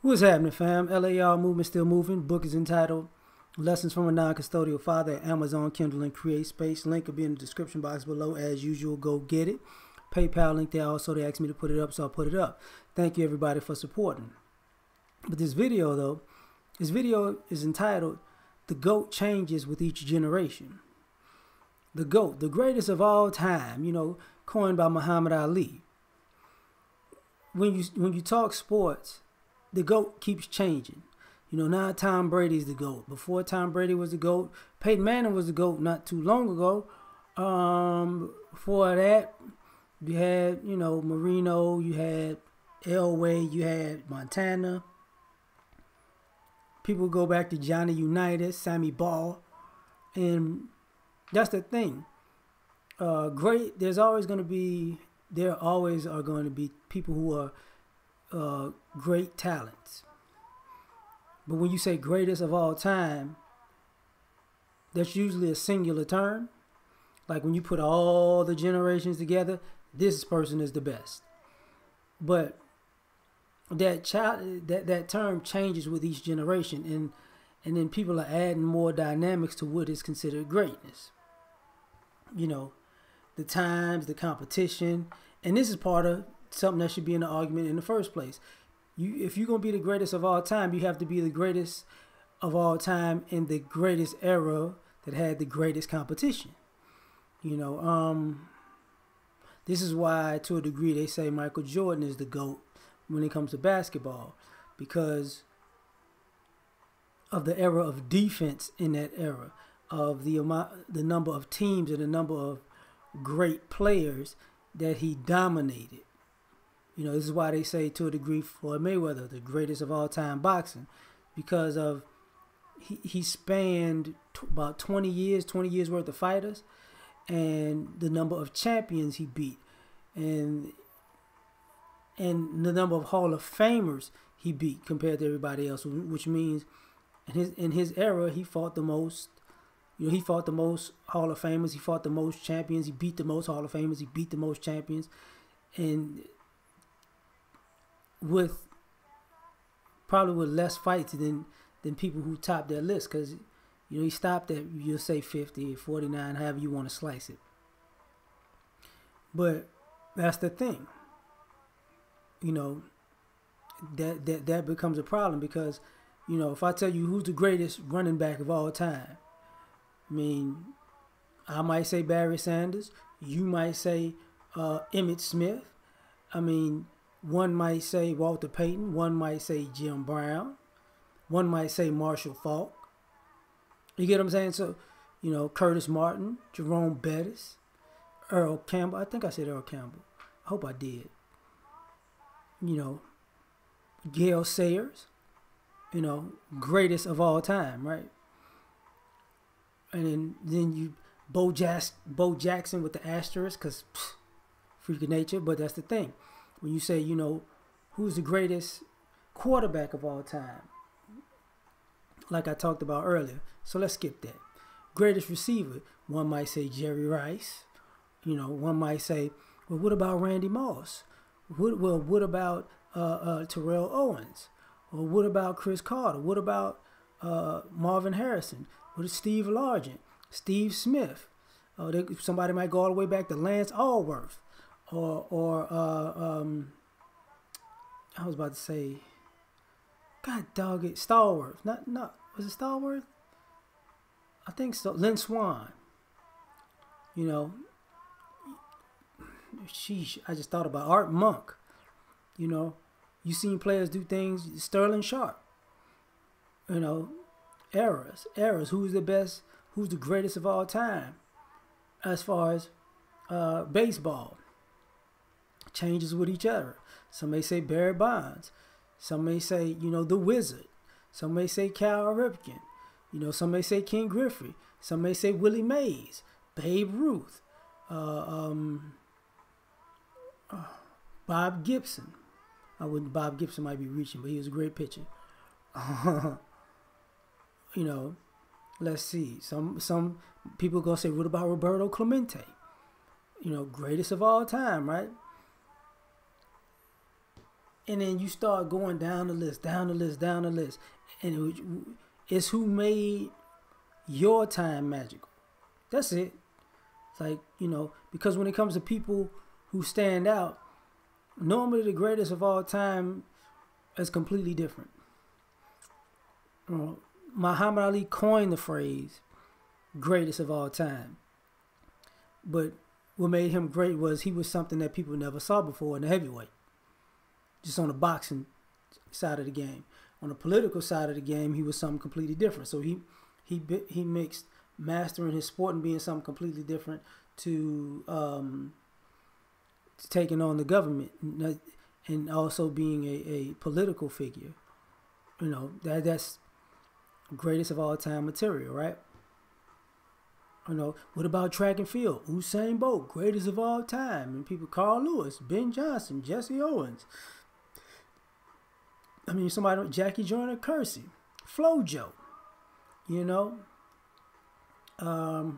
What's happening, fam? L.A.R. movement still moving. Book is entitled Lessons from a Non-Custodial Father at Amazon, Kindle, and Create Space. Link will be in the description box below. As usual, go get it. PayPal link there also. They asked me to put it up, so I'll put it up. Thank you, everybody, for supporting. But this video, though, is entitled The GOAT Changes with Each Generation. The GOAT, the greatest of all time, coined by Muhammad Ali. When you talk sports, the GOAT keeps changing. Now Tom Brady's the GOAT. Before Tom Brady was the GOAT, Peyton Manning was the GOAT not too long ago. Before that, you had, Marino, you had Elway, you had Montana. People go back to Johnny Unitas, Sammy Ball. And that's the thing. There always are going to be people who are great talents. But when you say greatest of all time, that's usually a singular term. Like when you put all the generations together, this person is the best. But that term changes with each generation, and then people are adding more dynamics to what is considered greatness. The times, the competition, and this is part of something that should be in the argument in the first place. If you're going to be the greatest of all time, you have to be the greatest of all time in the greatest era that had the greatest competition. This is why, to a degree, they say Michael Jordan is the GOAT when it comes to basketball, because of the era of defense in that era, of the number of teams and the number of great players that he dominated. This is why they say, to a degree, Floyd Mayweather, the greatest of all time boxing, because of he spanned about 20 years worth of fighters, and the number of champions he beat, and the number of Hall of Famers he beat compared to everybody else, which means in his era he fought the most. He fought the most Hall of Famers. He fought the most champions. He beat the most Hall of Famers. He beat the most champions, and probably with less fights than people who top that list, because he stopped at, you'll say 50, 49, however you want to slice it. But that's the thing. That becomes a problem, because if I tell you who's the greatest running back of all time, I might say Barry Sanders. You might say Emmitt Smith. One might say Walter Payton. One might say Jim Brown. One might say Marshall Faulk. You get what I'm saying? So, Curtis Martin, Jerome Bettis, Earl Campbell. I think I said Earl Campbell. I hope I did. Gale Sayers. Greatest of all time, right? And then you Bo Jackson with the asterisk, because freak of nature. But that's the thing. When you say, who's the greatest quarterback of all time, like I talked about earlier. So let's skip that. Greatest receiver, one might say Jerry Rice. One might say, well, what about Randy Moss? What about Terrell Owens? Or what about Chris Carter? What about Marvin Harrison? What is Steve Largent? Steve Smith? Somebody might go all the way back to Lance Allworth. Or I was about to say, God dog it, Stallworth. Not was it Stallworth? I think so. Lynn Swan. Sheesh, I just thought about Art Monk. You seen players do things. Sterling Sharp. Eras. Who's the best? Who's the greatest of all time? As far as baseball. Changes with each other. Some may say Barry Bonds. Some may say, the Wizard. Some may say Cal Ripken. Some may say Ken Griffey. Some may say Willie Mays, Babe Ruth, Bob Gibson. Bob Gibson might be reaching, but he was a great pitcher. Let's see. Some people gonna say, what about Roberto Clemente? Greatest of all time, right? And then you start going down the list, down the list, down the list. And it's who made your time magical. That's it. It's like, because when it comes to people who stand out, normally the greatest of all time is completely different. Muhammad Ali coined the phrase greatest of all time. But what made him great was he was something that people never saw before in the heavyweight. Just on the boxing side of the game. On the political side of the game, he was something completely different. So he mixed mastering his sport and being something completely different to taking on the government and also being a political figure. That's greatest of all time material, right? What about track and field? Usain Bolt, greatest of all time. And people, Carl Lewis, Ben Johnson, Jesse Owens. Somebody, Jackie Joyner Kersey, Flojo. I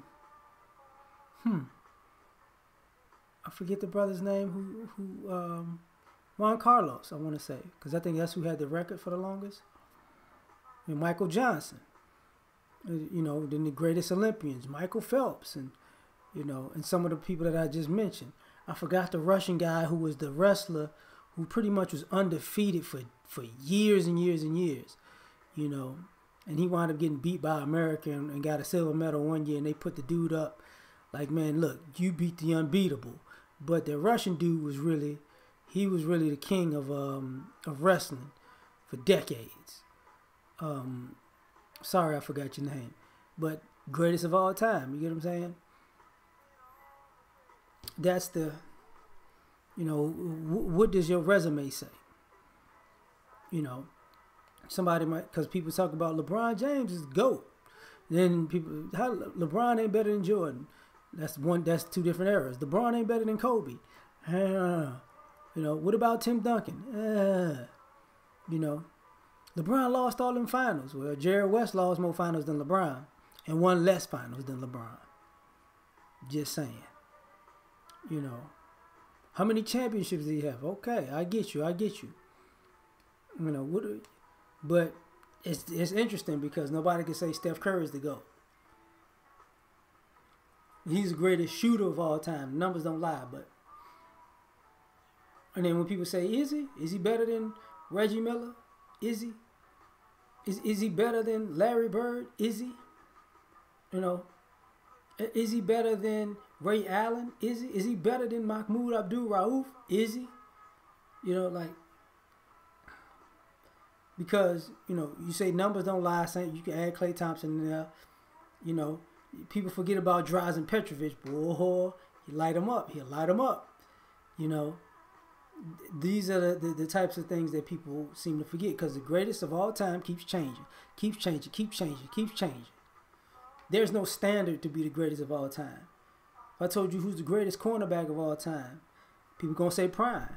forget the brother's name who Juan Carlos, I want to say, because I think that's who had the record for the longest. And Michael Johnson. Then the greatest Olympians, Michael Phelps, and some of the people that I just mentioned. I forgot the Russian guy who was the wrestler who pretty much was undefeated for years and years and years, and he wound up getting beat by America and got a silver medal one year, and they put the dude up like, man, look, you beat the unbeatable. But the Russian dude was really the king of wrestling for decades. Sorry, I forgot your name. But greatest of all time. You get what I'm saying? That's the, what does your resume say? Somebody might, because people talk about LeBron James is GOAT. Then people, how LeBron ain't better than Jordan. That's two different eras. LeBron ain't better than Kobe. What about Tim Duncan? LeBron lost all them finals. Well, Jerry West lost more finals than LeBron and won less finals than LeBron. Just saying. How many championships did he have? Okay, I get you. But it's interesting because nobody can say Steph Curry is the GOAT. He's the greatest shooter of all time. Numbers don't lie, but. And then when people say, is he better than Reggie Miller? Is he? Is he better than Larry Bird? Is he? Is he better than Ray Allen? Is he? Is he better than Mahmoud Abdul-Rauf? Is he? Because, you say numbers don't lie, saying you can add Klay Thompson in there. People forget about Drazen Petrovic. Boy, he light him up. He'll light him up. These are the types of things that people seem to forget because the greatest of all time keeps changing. There's no standard to be the greatest of all time. If I told you who's the greatest cornerback of all time, people going to say Prime.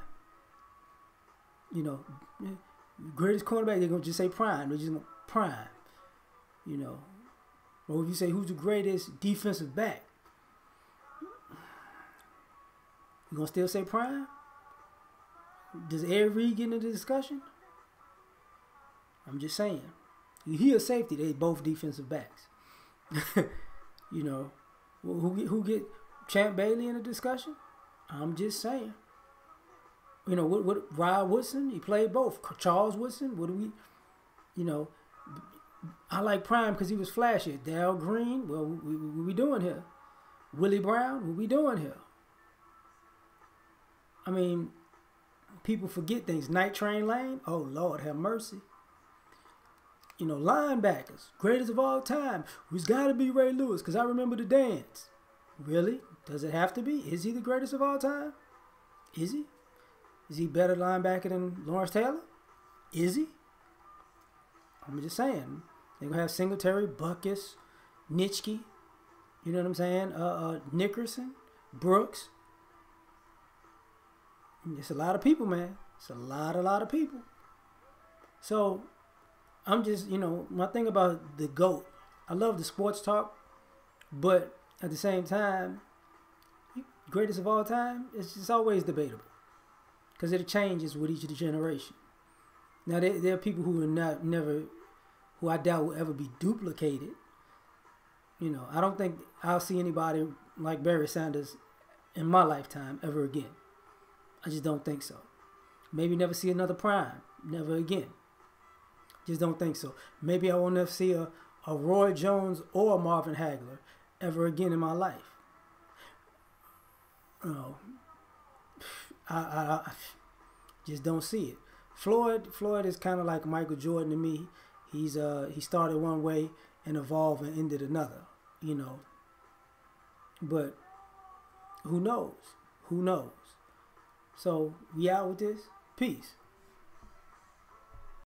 Greatest cornerback, they're going to just say Prime. They're just going to Prime. Or if you say who's the greatest defensive back, you going to still say Prime? Does Ed Reed get into the discussion? I'm just saying. You hear safety, they both defensive backs. Who get Champ Bailey in the discussion? I'm just saying. What Rod Woodson, he played both. Charles Woodson, what do we, I like Prime because he was flashy. Darryl Green, well, what we doing here? Willie Brown, what we doing here? People forget things. Night Train Lane, oh Lord have mercy. Linebackers, greatest of all time. Who's got to be Ray Lewis? Because I remember the dance. Really? Does it have to be? Is he the greatest of all time? Is he? Is he better linebacker than Lawrence Taylor? Is he? I'm just saying. They're going to have Singletary, Buckus, Nitschke. You know what I'm saying? Nickerson, Brooks. It's a lot of people, man. It's a lot of people. So, I'm just, my thing about the GOAT, I love the sports talk, but at the same time, greatest of all time, it's always debatable. because it changes with each generation. Now there are people who are never, who I doubt will ever be duplicated. You know, I don't think I'll see anybody like Barry Sanders in my lifetime ever again. I just don't think so. Maybe never see another Prime, never again. Just don't think so. Maybe I won't never see a Roy Jones or a Marvin Hagler ever again in my life. You know, I just don't see it. Floyd is kind of like Michael Jordan to me. He started one way and evolved and ended another. You know, but who knows? Who knows? So we out with this. Peace.